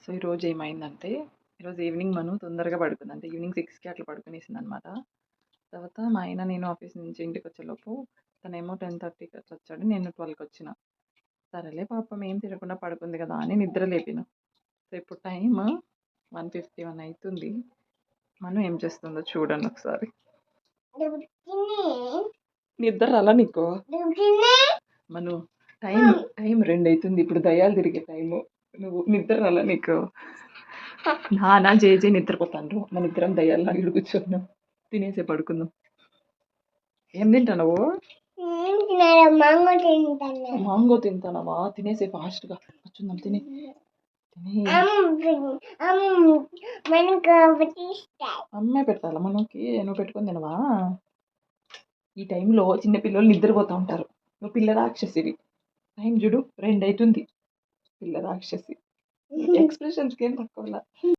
So ఈరోజు ఏమైందంటే ఈరోజు ఈవినింగ్ మనం తొందరగా పడుకుంది, అంటే ఈవినింగ్ 6కి అట్లా పడుకునేసింది అనమాట. తర్వాత మా ఆయన నేను ఆఫీస్ నుంచి ఇంటికి వచ్చేలోపు తనేమో 10:30కి అట్లా వచ్చాడు, నేను 12కి వచ్చిన. సరేలే పాపం ఏం తినకుండా పడుకుంది కదా అని నిద్ర లేపిన. సో ఇప్పుడు టైం 1:51 అవుతుంది. మనం ఏం చేస్తుందో చూడండి ఒకసారి. నిద్ర రాలా నీకు? మను టైం టైం 2 అవుతుంది, ఇప్పుడు దయ్యాలు తిరిగే టైము. నువ్వు నిద్ర రాలా నీకు? నానా జేజే నిద్రపోతాను, మన ఇద్దరం దయ్యాలు ఇల్లు కూర్చున్నాం. తినేసే పడుకుందాం. ఏం తింటావు? మాంగో తింటానవా? తినేసే ఫాస్ట్గా కూర్చుందాం. తిని అమ్మే పెట్టాలా మనకి? నువ్వు పెట్టుకొని తినవా? ఈ టైంలో చిన్నపిల్లలు నిద్రపోతూ ఉంటారు. నువ్వు పిల్ల రాక్షసివి. టైం చూడు 2 అవుతుంది. పిల్ల రాక్షసి ఎక్స్ప్రెషన్స్కి ఏం తక్కువ.